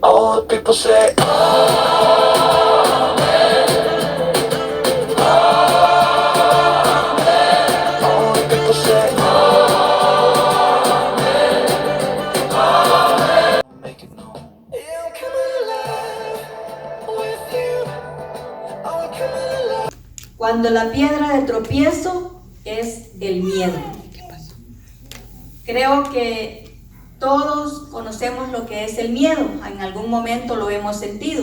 All the people say, all the people say, make it known. You come alive with you. Oh, come alive. Cuando la piedra de tropiezo es el miedo. Creo que todos conocemos lo que es el miedo, en algún momento lo hemos sentido.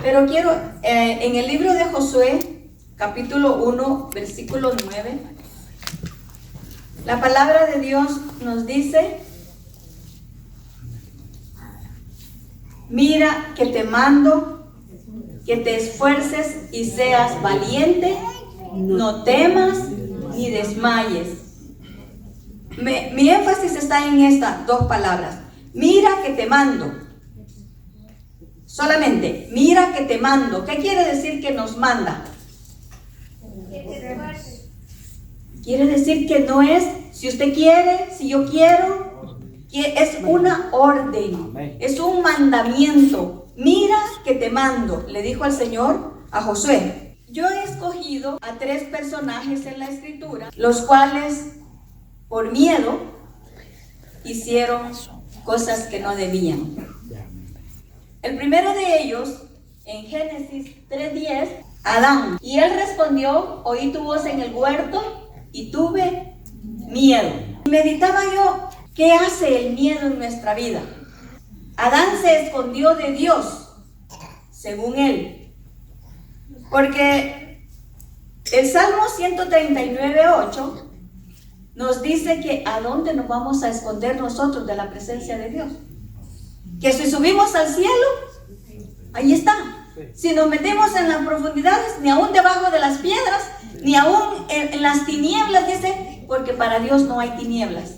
Pero quiero, en el libro de Josué, capítulo 1, versículo 9, la palabra de Dios nos dice: mira que te mando, que te esfuerces y seas valiente, no temas ni desmayes. Mi énfasis está en estas dos palabras. Mira que te mando. Solamente, mira que te mando. ¿Qué quiere decir que nos manda? Quiere decir que no es si usted quiere, si yo quiero, que es una orden, es un mandamiento. Mira que te mando, le dijo al Señor a Josué. Yo he escogido a 3 personajes en la Escritura, los cuales por miedo hicieron cosas que no debían. El primero de ellos, en Génesis 3:10, Adán. Y él respondió: oí tu voz en el huerto y tuve miedo. Meditaba yo, ¿qué hace el miedo en nuestra vida? Adán se escondió de Dios, según él. Porque el Salmo 139:8 nos dice que ¿a dónde nos vamos a esconder nosotros de la presencia de Dios? Que si subimos al cielo, ahí está. Si nos metemos en las profundidades, ni aún debajo de las piedras, ni aún en las tinieblas, dice, porque para Dios no hay tinieblas.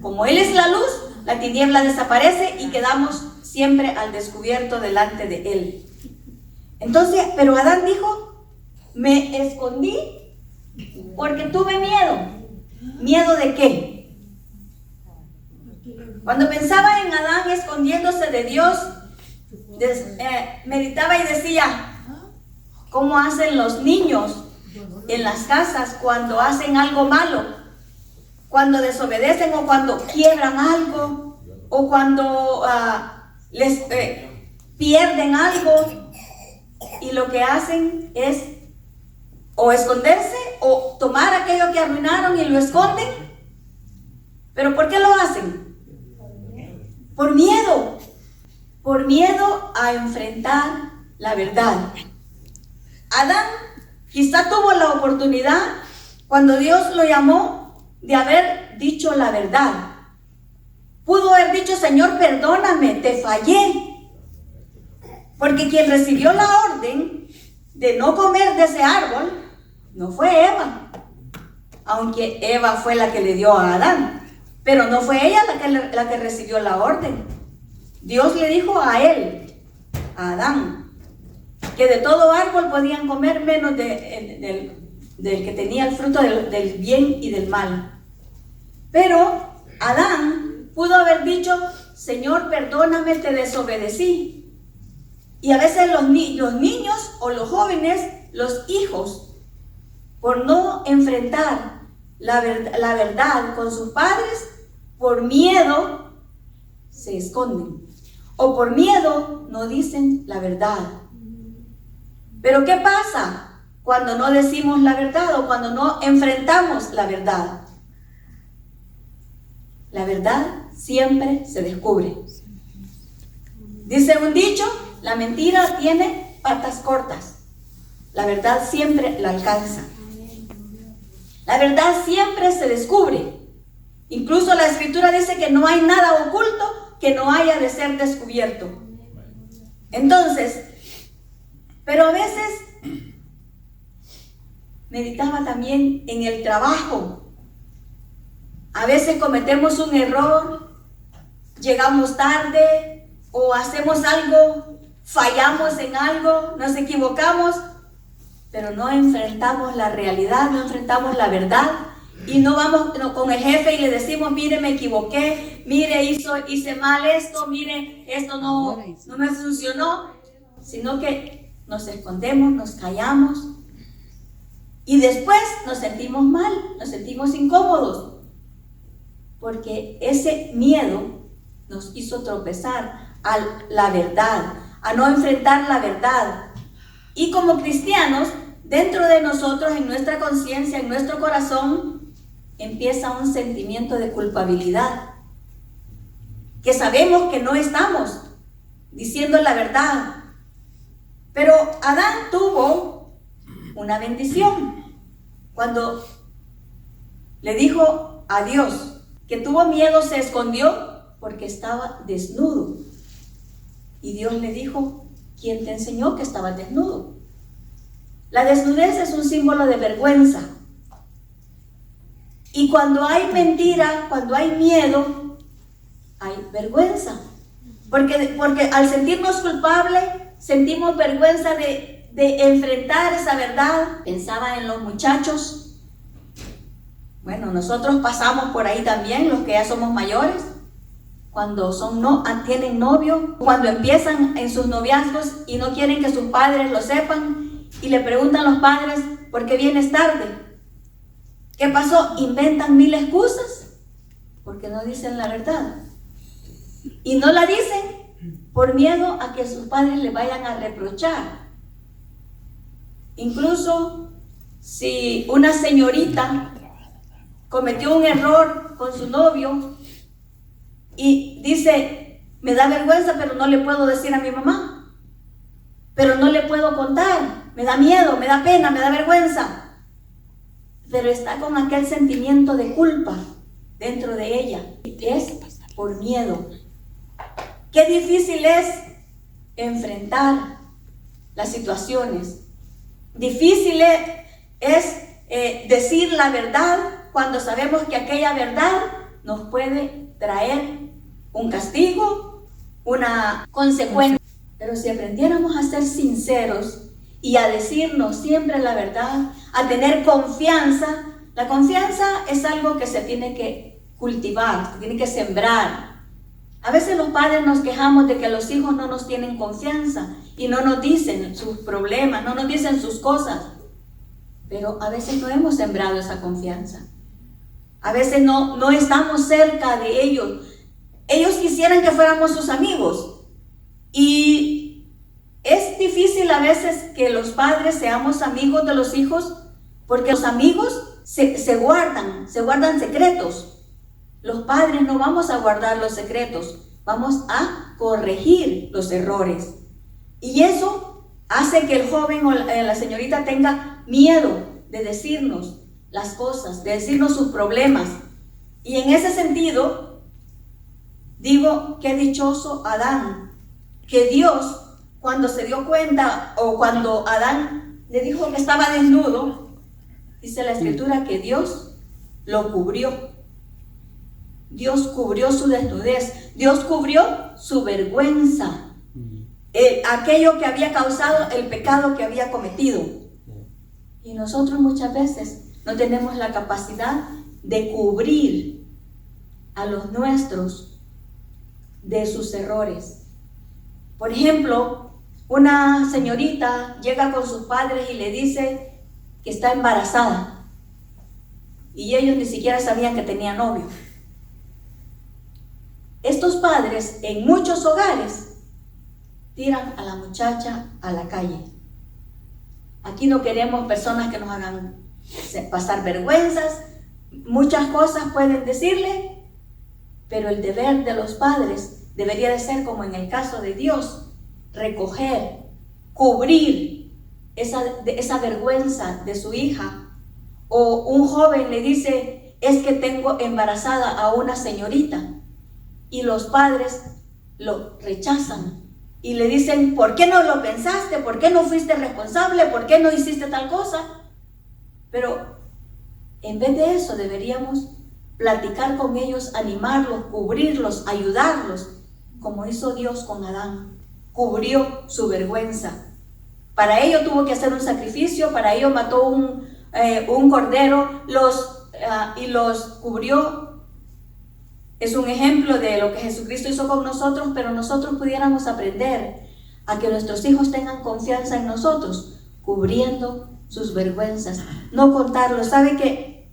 Como Él es la luz, la tiniebla desaparece y quedamos siempre al descubierto delante de Él. Entonces, pero Adán dijo: me escondí porque tuve miedo. ¿Miedo de qué? Cuando pensaba en Adán escondiéndose de Dios, meditaba y decía: ¿cómo hacen los niños en las casas cuando hacen algo malo? Cuando desobedecen o cuando quiebran algo o cuando les pierden algo, y lo que hacen es o esconderse o tomar aquello que arruinaron y lo esconden. ¿Pero por qué lo hacen? Por miedo. Por miedo a enfrentar la verdad. Adán quizá tuvo la oportunidad, cuando Dios lo llamó, de haber dicho la verdad. Pudo haber dicho: Señor, perdóname, te fallé. Porque quien recibió la orden de no comer de ese árbol no fue Eva, aunque Eva fue la que le dio a Adán, pero no fue ella la que recibió la orden. Dios le dijo a él, a Adán, que de todo árbol podían comer menos del que tenía el fruto del bien y del mal. Pero Adán pudo haber dicho: Señor, perdóname, te desobedecí. Y a veces los niños o los jóvenes, los hijos, por no enfrentar la verdad con sus padres, por miedo se esconden. O por miedo no dicen la verdad. Pero ¿qué pasa cuando no decimos la verdad o cuando no enfrentamos la verdad? La verdad siempre se descubre. Dice un dicho: la mentira tiene patas cortas. La verdad siempre la alcanza. La verdad siempre se descubre. Incluso la Escritura dice que no hay nada oculto que no haya de ser descubierto. Entonces, pero a veces meditaba también en el trabajo. A veces cometemos un error, llegamos tarde o hacemos algo, fallamos en algo, nos equivocamos, pero no enfrentamos la realidad, no enfrentamos la verdad y no vamos con el jefe y le decimos, mire, me equivoqué, mire, hice mal esto, mire, esto no me funcionó, sino que nos escondemos, nos callamos y después nos sentimos mal, nos sentimos incómodos, porque ese miedo nos hizo tropezar a la verdad, a no enfrentar la verdad. Y como cristianos, dentro de nosotros, en nuestra conciencia, en nuestro corazón, empieza un sentimiento de culpabilidad, que sabemos que no estamos diciendo la verdad. Pero Adán tuvo una bendición cuando le dijo a Dios que tuvo miedo, se escondió porque estaba desnudo. Y Dios le dijo, ¿quién te enseñó que estabas desnudo? La desnudez es un símbolo de vergüenza. Y cuando hay mentira, cuando hay miedo, hay vergüenza. Porque al sentirnos culpables, sentimos vergüenza de enfrentar esa verdad. Pensaba en los muchachos. Bueno, nosotros pasamos por ahí también, los que ya somos mayores. Cuando tienen novio, cuando empiezan en sus noviazgos y no quieren que sus padres lo sepan, y le preguntan a los padres, ¿por qué vienes tarde? ¿Qué pasó? Inventan 1000 excusas, porque no dicen la verdad. Y no la dicen por miedo a que sus padres le vayan a reprochar. Incluso si una señorita cometió un error con su novio y dice, me da vergüenza, pero no le puedo decir a mi mamá, pero no le puedo contar, me da miedo, me da pena, me da vergüenza, pero está con aquel sentimiento de culpa dentro de ella, es por miedo. Qué difícil es enfrentar las situaciones, difícil es decir la verdad cuando sabemos que aquella verdad nos puede traer un castigo, una consecuencia. Pero si aprendiéramos a ser sinceros y a decirnos siempre la verdad, a tener confianza, la confianza es algo que se tiene que cultivar, se tiene que sembrar. A veces los padres nos quejamos de que los hijos no nos tienen confianza y no nos dicen sus problemas, no nos dicen sus cosas, pero a veces no hemos sembrado esa confianza. A veces no estamos cerca de ellos. Ellos quisieran que fuéramos sus amigos. Y es difícil a veces que los padres seamos amigos de los hijos, porque los amigos se guardan secretos. Los padres no vamos a guardar los secretos, vamos a corregir los errores. Y eso hace que el joven o la señorita tenga miedo de decirnos las cosas, de decirnos sus problemas. Y en ese sentido, digo, qué dichoso Adán, que Dios, cuando se dio cuenta, o cuando Adán le dijo que estaba desnudo, dice la Escritura que Dios lo cubrió. Dios cubrió su desnudez, Dios cubrió su vergüenza, aquello que había causado el pecado que había cometido. Y nosotros muchas veces no tenemos la capacidad de cubrir a los nuestros de sus errores. Por ejemplo, una señorita llega con sus padres y le dice que está embarazada y ellos ni siquiera sabían que tenía novio. Estos padres en muchos hogares tiran a la muchacha a la calle. Aquí no queremos personas que nos hagan pasar vergüenzas, muchas cosas pueden decirle, pero el deber de los padres debería de ser como en el caso de Dios, recoger, cubrir esa vergüenza de su hija. O un joven le dice, es que tengo embarazada a una señorita, y los padres lo rechazan y le dicen, ¿por qué no lo pensaste? ¿Por qué no fuiste responsable? ¿Por qué no hiciste tal cosa? Pero en vez de eso deberíamos platicar con ellos, animarlos, cubrirlos, ayudarlos, como hizo Dios con Adán. Cubrió su vergüenza. Para ello tuvo que hacer un sacrificio, para ello mató un cordero. Los y los cubrió. Es un ejemplo de lo que Jesucristo hizo con nosotros, pero nosotros pudiéramos aprender a que nuestros hijos tengan confianza en nosotros, cubriendo sus vergüenzas, no contarlos. ¿Sabe qué?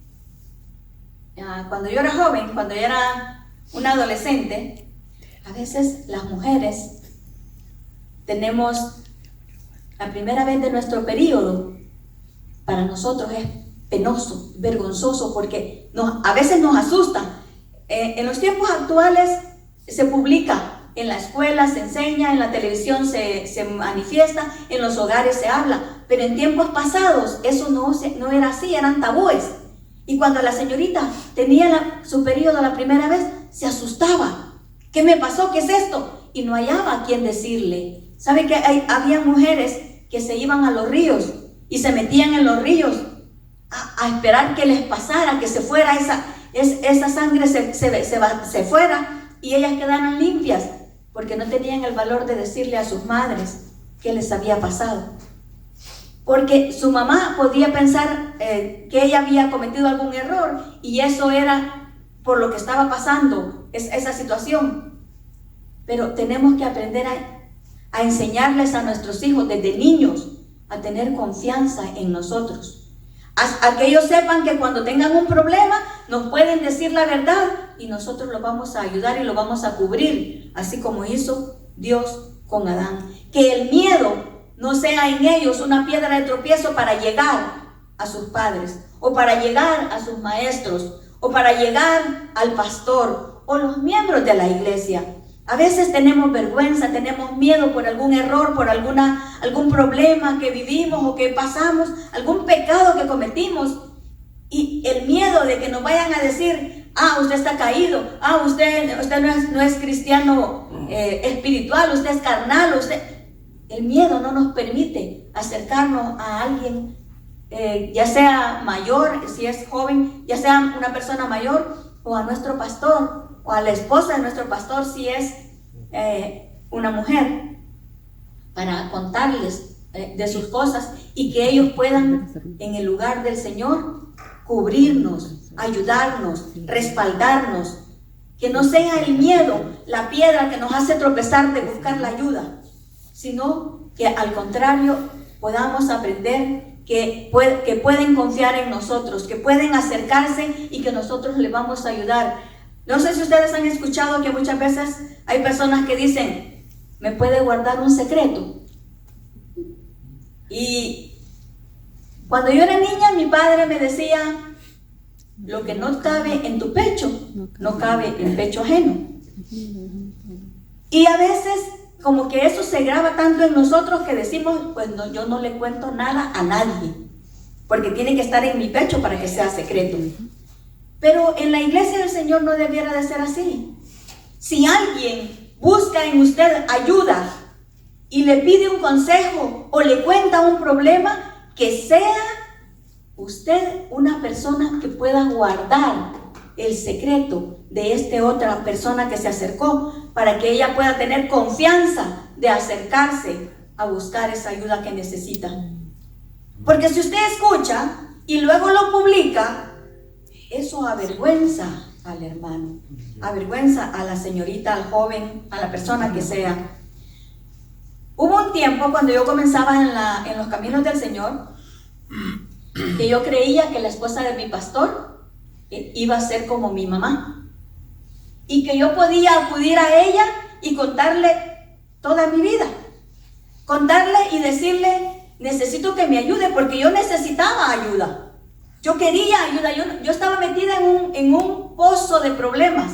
Cuando yo era joven, cuando yo era una adolescente, a veces las mujeres tenemos la primera vez de nuestro periodo. Para nosotros es penoso, vergonzoso, porque a veces nos asusta. En los tiempos actuales se publica, en la escuela se enseña, en la televisión se manifiesta, en los hogares se habla, pero en tiempos pasados eso no era así, eran tabúes. Y cuando la señorita tenía su periodo la primera vez, se asustaba. ¿Qué me pasó? ¿Qué es esto? Y no hallaba a quien decirle. ¿Sabe que había mujeres que se iban a los ríos y se metían en los ríos a esperar que les pasara, que se fuera esa sangre se fuera y ellas quedaran limpias, porque no tenían el valor de decirle a sus madres qué les había pasado? Porque su mamá podía pensar que ella había cometido algún error y eso era por lo que estaba pasando, esa situación. Pero tenemos que aprender a enseñarles a nuestros hijos desde niños a tener confianza en nosotros. A que ellos sepan que cuando tengan un problema nos pueden decir la verdad y nosotros los vamos a ayudar y los vamos a cubrir, así como hizo Dios con Adán. Que el miedo no sea en ellos una piedra de tropiezo para llegar a sus padres, o para llegar a sus maestros, o para llegar al pastor o los miembros de la iglesia. A veces tenemos vergüenza, tenemos miedo por algún error, por algún problema que vivimos o que pasamos, algún pecado que cometimos, y el miedo de que nos vayan a decir: usted está caído, usted no es cristiano espiritual, usted es carnal, El miedo no nos permite acercarnos a alguien, ya sea mayor, si es joven, ya sea una persona mayor, o a nuestro pastor, o a la esposa de nuestro pastor, si es una mujer, para contarles de sus cosas y que ellos puedan, en el lugar del Señor, cubrirnos, ayudarnos, respaldarnos. Que no sea el miedo la piedra que nos hace tropezar de buscar la ayuda, sino que al contrario podamos aprender que pueden confiar en nosotros, que pueden acercarse y que nosotros les vamos a ayudar. No sé si ustedes han escuchado que muchas veces hay personas que dicen: ¿me puede guardar un secreto? Y cuando yo era niña, mi padre me decía: lo que no cabe en tu pecho, no cabe en pecho ajeno. Y a veces como que eso se graba tanto en nosotros que decimos: pues no, yo no le cuento nada a nadie, porque tiene que estar en mi pecho para que sea secreto. Pero en la iglesia del Señor no debiera de ser así. Si alguien busca en usted ayuda y le pide un consejo o le cuenta un problema, que sea usted una persona que pueda guardar el secreto de otra persona que se acercó, para que ella pueda tener confianza de acercarse a buscar esa ayuda que necesita. Porque si usted escucha y luego lo publica, eso avergüenza al hermano, avergüenza a la señorita, al joven, a la persona que sea. Hubo un tiempo cuando yo comenzaba en los caminos del Señor, que yo creía que la esposa de mi pastor iba a ser como mi mamá, y que yo podía acudir a ella y contarle toda mi vida, contarle y decirle: necesito que me ayude, porque yo necesitaba ayuda. Yo quería ayuda, yo estaba metida en un pozo de problemas.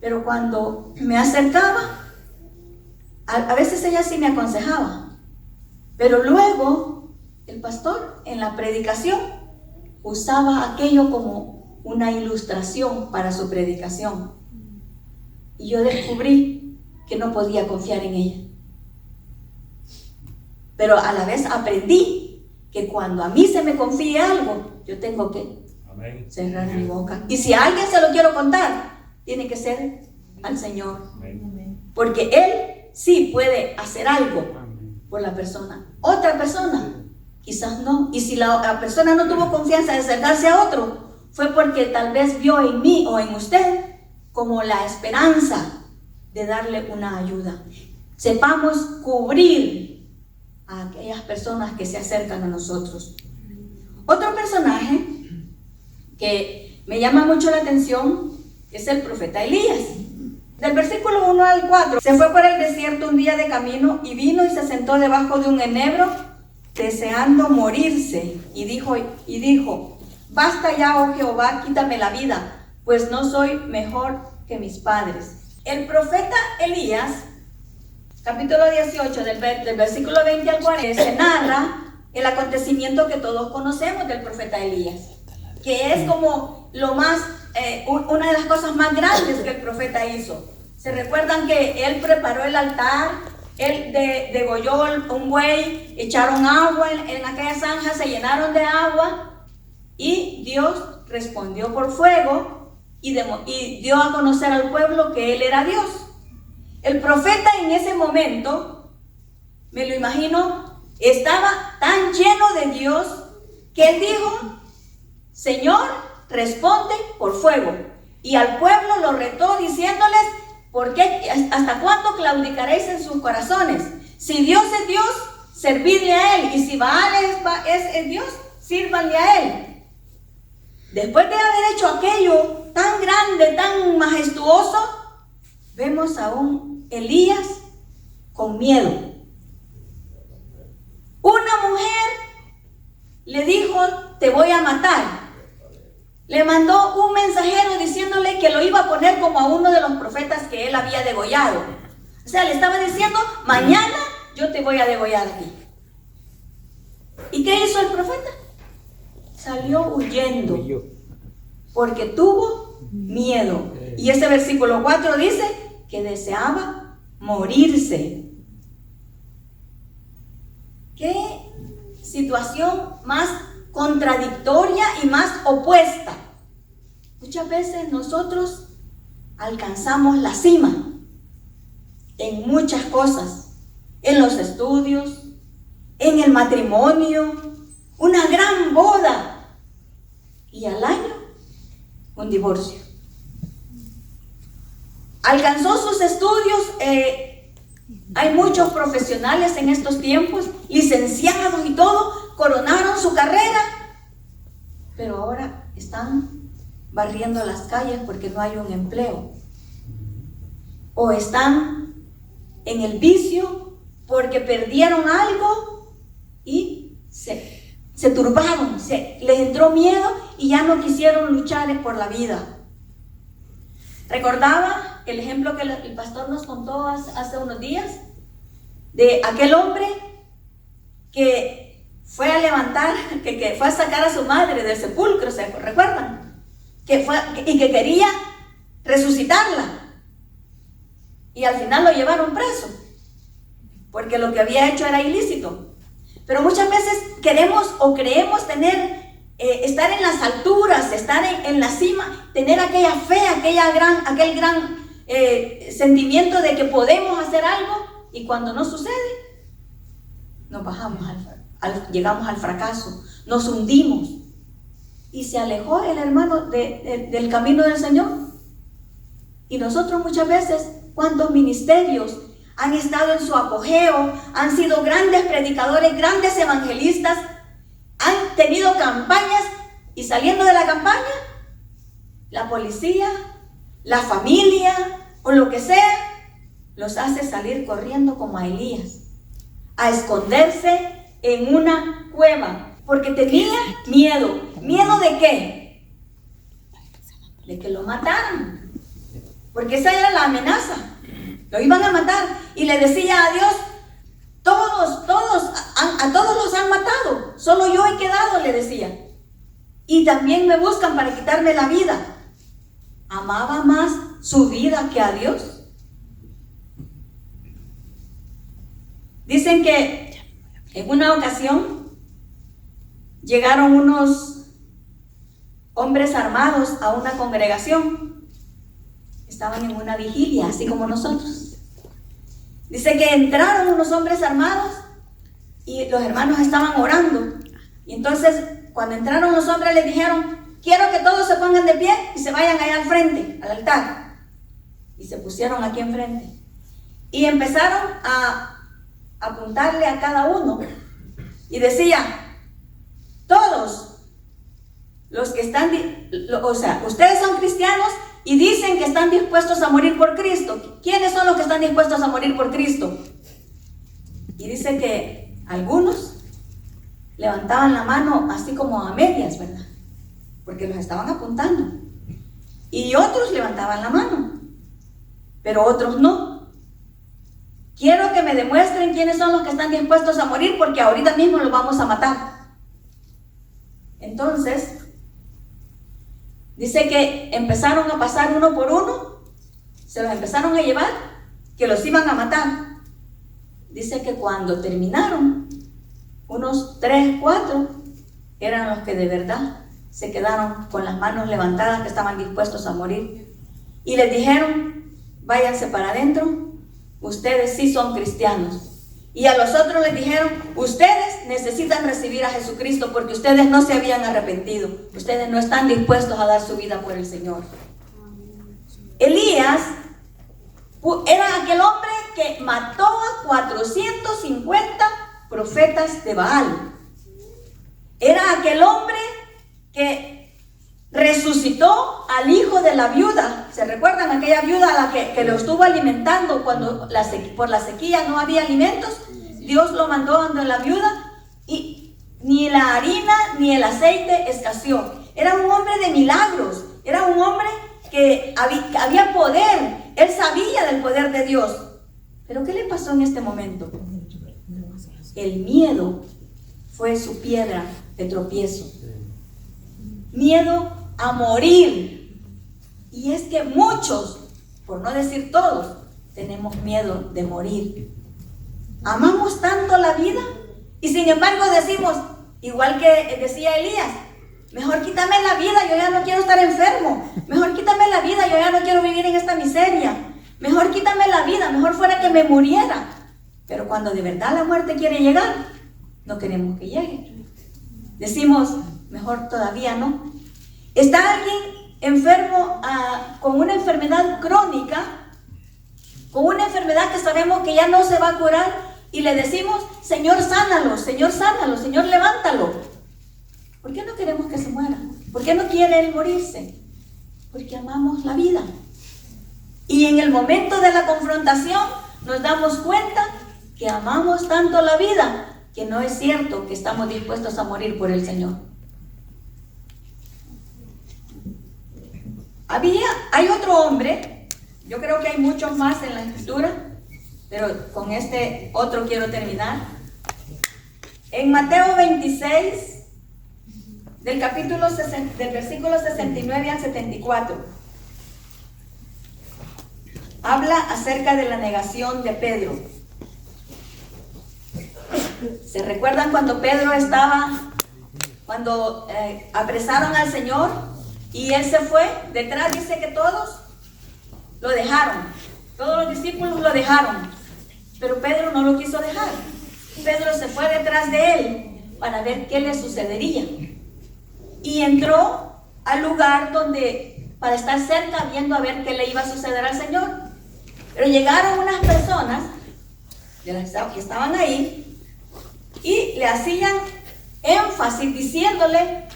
Pero cuando me acercaba, a veces ella sí me aconsejaba. Pero luego el pastor en la predicación usaba aquello como una ilustración para su predicación. Y yo descubrí que no podía confiar en ella. Pero a la vez aprendí que cuando a mí se me confíe algo, yo tengo que cerrar mi boca. Y si a alguien se lo quiero contar, tiene que ser al Señor. Porque Él sí puede hacer algo por la persona. Otra persona, quizás no. Y si la persona no tuvo confianza de acercarse a otro, fue porque tal vez vio en mí o en usted como la esperanza de darle una ayuda. Sepamos cubrir a aquellas personas que se acercan a nosotros. Otro personaje que me llama mucho la atención es el profeta Elías. Del versículo 1 al 4, se fue por el desierto un día de camino y vino y se sentó debajo de un enebro deseando morirse y dijo, basta ya, oh Jehová, quítame la vida, pues no soy mejor que mis padres. El profeta Elías, capítulo 18, del versículo 20 al 40, se narra el acontecimiento que todos conocemos del profeta Elías, que es como lo más, una de las cosas más grandes que el profeta hizo. Se recuerdan que él preparó el altar, él degolló un buey, echaron agua en aquella zanja, se llenaron de agua y Dios respondió por fuego y dio a conocer al pueblo que él era Dios. El profeta en ese momento, me lo imagino, estaba tan lleno de Dios que él dijo, Señor, responde por fuego. Y al pueblo lo retó diciéndoles, ¿por qué? ¿Hasta cuándo claudicaréis en sus corazones? Si Dios es Dios, servidle a Él. Y si Baal es Dios, sírvanle a Él. Después de haber hecho aquello tan grande, tan majestuoso, vemos a un Elías con miedo. Una mujer le dijo, te voy a matar. Le mandó un mensajero diciéndole que lo iba a poner como a uno de los profetas que él había degollado. O sea, le estaba diciendo, mañana yo te voy a degollar a ti. ¿Y qué hizo el profeta? Salió huyendo porque tuvo miedo. Y ese versículo 4 dice que deseaba morirse. ¿Qué situación más contradictoria y más opuesta? Muchas veces nosotros alcanzamos la cima en muchas cosas, en los estudios, en el matrimonio, una gran boda y al año un divorcio. Alcanzó sus estudios, hay muchos profesionales en estos tiempos, licenciados y todo, coronaron su carrera, pero ahora están barriendo las calles porque no hay un empleo, o están en el vicio porque perdieron algo y se turbaron, les entró miedo y ya no quisieron luchar por la vida. Recordaba el ejemplo que el pastor nos contó hace unos días de aquel hombre que fue a levantar, que fue a sacar a su madre del sepulcro, ¿se recuerdan? Y que quería resucitarla. Y al final lo llevaron preso, porque lo que había hecho era ilícito. Pero muchas veces queremos o creemos estar en las alturas, estar en la cima, tener aquella fe, aquel gran sentimiento de que podemos hacer algo, y cuando no sucede, nos bajamos llegamos al fracaso, nos hundimos y se alejó el hermano del camino del Señor. Y nosotros muchas veces, ¿cuántos ministerios han estado en su apogeo? Han sido grandes predicadores, grandes evangelistas, han tenido campañas y saliendo de la campaña, la policía, la familia o lo que sea, los hace salir corriendo como a Elías, a esconderse en una cueva, porque tenía miedo. ¿Miedo de qué? De que lo mataran, porque esa era la amenaza, lo iban a matar. Y le decía a Dios, a todos los han matado, solo yo he quedado, le decía, y también me buscan para quitarme la vida. ¿Amaba más su vida que a Dios? Dicen que en una ocasión llegaron unos hombres armados a una congregación. Estaban en una vigilia, así como nosotros. Dice que entraron unos hombres armados y los hermanos estaban orando. Y entonces, cuando entraron los hombres, les dijeron, quiero que todos se pongan de pie y se vayan allá al frente, al altar. Y se pusieron aquí enfrente. Y empezaron a apuntarle a cada uno. Y decía, todos los que están, ustedes son cristianos y dicen que están dispuestos a morir por Cristo. ¿Quiénes son los que están dispuestos a morir por Cristo? Y dice que algunos levantaban la mano así como a medias, ¿verdad? Porque los estaban apuntando. Y otros levantaban la mano, pero otros no. Quiero que me demuestren quiénes son los que están dispuestos a morir, porque ahorita mismo los vamos a matar. Entonces, dice que empezaron a pasar uno por uno, se los empezaron a llevar, que los iban a matar. Dice que cuando terminaron, unos 3, 4 eran los que de verdad se quedaron con las manos levantadas, que estaban dispuestos a morir. Y les dijeron, váyanse para adentro, ustedes sí son cristianos. Y a los otros les dijeron, ustedes necesitan recibir a Jesucristo porque ustedes no se habían arrepentido. Ustedes no están dispuestos a dar su vida por el Señor. Elías era aquel hombre que mató a 450 profetas de Baal. Era aquel hombre que resucitó al hijo de la viuda. ¿Se recuerdan aquella viuda a la que lo estuvo alimentando cuando por la sequía no había alimentos? Dios lo mandó ante la viuda y ni la harina ni el aceite escaseó. Era un hombre de milagros, era un hombre que había poder. Él sabía del poder de Dios. Pero ¿qué le pasó en este momento? El miedo fue su piedra de tropiezo. Miedo a morir. Y es que muchos, por no decir todos, tenemos miedo de morir. Amamos tanto la vida y sin embargo decimos, igual que decía Elías, mejor quítame la vida, yo ya no quiero estar enfermo. Mejor quítame la vida, yo ya no quiero vivir en esta miseria. Mejor quítame la vida, mejor fuera que me muriera. Pero cuando de verdad la muerte quiere llegar, no queremos que llegue. Decimos, mejor todavía no. ¿Está alguien enfermo con una enfermedad crónica? Con una enfermedad que sabemos que ya no se va a curar y le decimos, Señor, sánalo, Señor, levántalo. ¿Por qué no queremos que se muera? ¿Por qué no quiere él morirse? Porque amamos la vida. Y en el momento de la confrontación nos damos cuenta que amamos tanto la vida que no es cierto que estamos dispuestos a morir por el Señor. Hay otro hombre, yo creo que hay muchos más en la escritura, pero con este otro quiero terminar. En Mateo 26, del versículo 69 al 74, habla acerca de la negación de Pedro. ¿Se recuerdan cuando cuando apresaron al Señor y él se fue? Detrás dice que todos lo dejaron, todos los discípulos lo dejaron, pero Pedro no lo quiso dejar. Pedro se fue detrás de él para ver qué le sucedería y entró al lugar para estar cerca viendo a ver qué le iba a suceder al Señor. Pero llegaron unas personas de las que estaban ahí y le hacían énfasis diciéndole,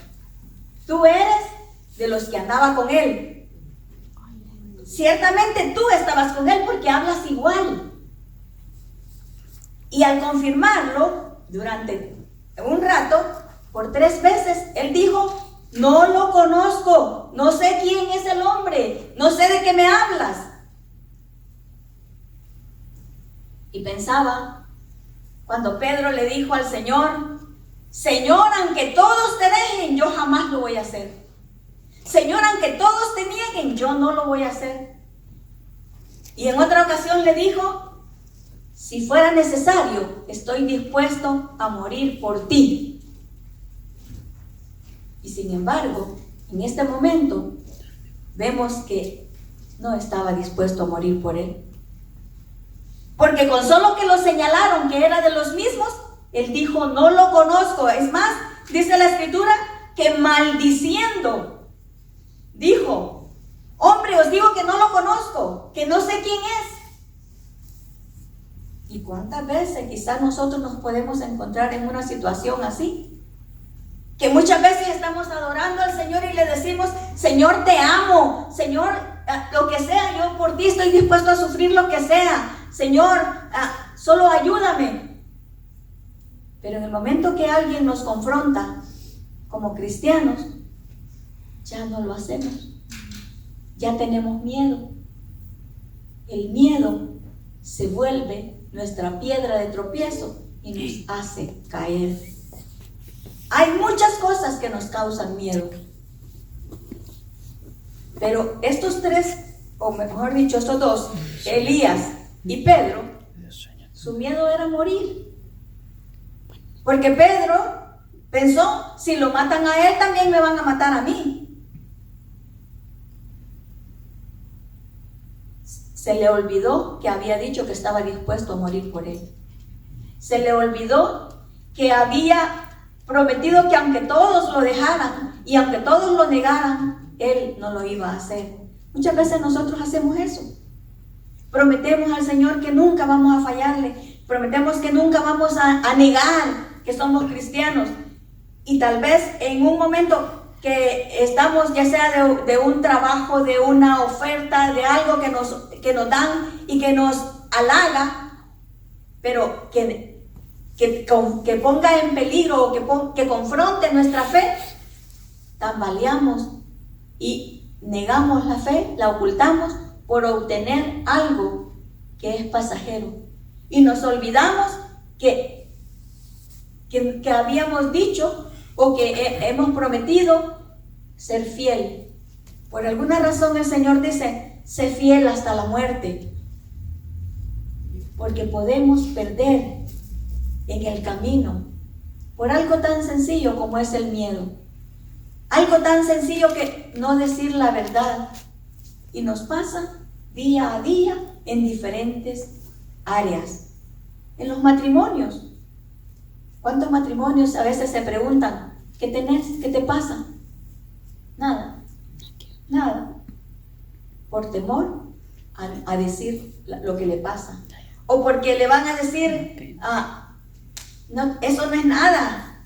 tú eres de los que andaba con él. Ciertamente tú estabas con él porque hablas igual. Y al confirmarlo, durante un rato, por 3 veces, él dijo, no lo conozco, no sé quién es el hombre, no sé de qué me hablas. Y pensaba, cuando Pedro le dijo al Señor, Señor, aunque todos te dejen, yo jamás lo voy a hacer. Señor, aunque todos te nieguen, yo no lo voy a hacer. Y en otra ocasión le dijo, si fuera necesario, estoy dispuesto a morir por ti. Y sin embargo, en este momento, vemos que no estaba dispuesto a morir por él. Porque con solo que lo señalaron que era de los mismos, él dijo, no lo conozco. Es más, dice la escritura, que maldiciendo dijo: hombre, os digo que no lo conozco, que no sé quién es. ¿Y cuántas veces quizás nosotros nos podemos encontrar en una situación así? Que muchas veces estamos adorando al Señor y le decimos: Señor, te amo, Señor, lo que sea, yo por ti estoy dispuesto a sufrir lo que sea, Señor, solo ayúdame. Pero en el momento que alguien nos confronta como cristianos, ya no lo hacemos. Ya tenemos miedo. El miedo se vuelve nuestra piedra de tropiezo y nos hace caer. Hay muchas cosas que nos causan miedo. Pero estos tres, o mejor dicho, estos dos, Elías y Pedro, su miedo era morir. Porque Pedro pensó: si lo matan a él, también me van a matar a mí. Se le olvidó que había dicho que estaba dispuesto a morir por él. Se le olvidó que había prometido que aunque todos lo dejaran y aunque todos lo negaran, él no lo iba a hacer. Muchas veces nosotros hacemos eso. Prometemos al Señor que nunca vamos a fallarle. Prometemos que nunca vamos a negar que somos cristianos. Y tal vez en un momento que estamos, ya sea de un trabajo, de una oferta, de algo que nos dan y que nos halaga, pero que ponga en peligro o que confronte nuestra fe, tambaleamos y negamos la fe, la ocultamos por obtener algo que es pasajero. Y nos olvidamos que habíamos dicho o que hemos prometido ser fiel. Por alguna razón el Señor dice: sé fiel hasta la muerte, porque podemos perder en el camino por algo tan sencillo como es el miedo, algo tan sencillo que no decir la verdad, y nos pasa día a día en diferentes áreas. En los matrimonios, ¿cuántos matrimonios a veces se preguntan: ¿qué tenés? ¿Qué te pasa? Nada, nada, por temor a decir lo que le pasa, o porque le van a decir: no, eso no es nada,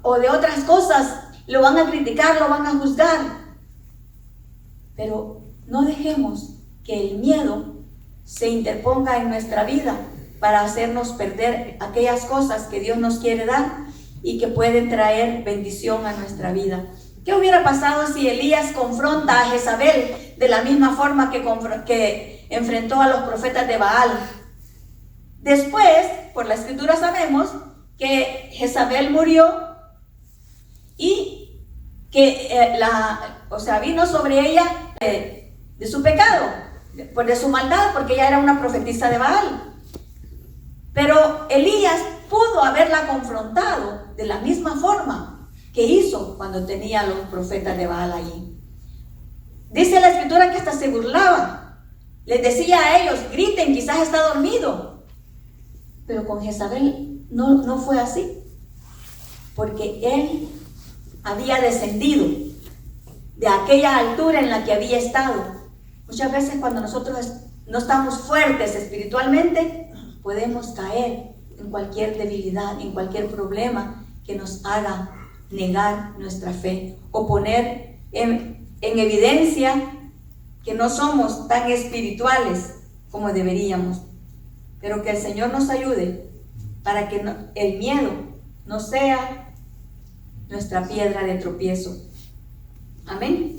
o de otras cosas, lo van a criticar, lo van a juzgar. Pero no dejemos que el miedo se interponga en nuestra vida para hacernos perder aquellas cosas que Dios nos quiere dar y que pueden traer bendición a nuestra vida. ¿Qué hubiera pasado si Elías confronta a Jezabel de la misma forma que enfrentó a los profetas de Baal? Después, por la escritura sabemos que Jezabel murió y que vino sobre ella de su pecado, de su maldad, porque ella era una profetisa de Baal. Pero Elías pudo haberla confrontado de la misma forma que hizo cuando tenía a los profetas de Baal allí. Dice la escritura que hasta se burlaba. Les decía a ellos: griten, quizás está dormido. Pero con Jezabel no fue así, porque él había descendido de aquella altura en la que había estado. Muchas veces cuando nosotros no estamos fuertes espiritualmente, podemos caer en cualquier debilidad, en cualquier problema que nos haga negar nuestra fe o poner en evidencia que no somos tan espirituales como deberíamos. Pero que el Señor nos ayude para que el miedo no sea nuestra piedra de tropiezo. Amén.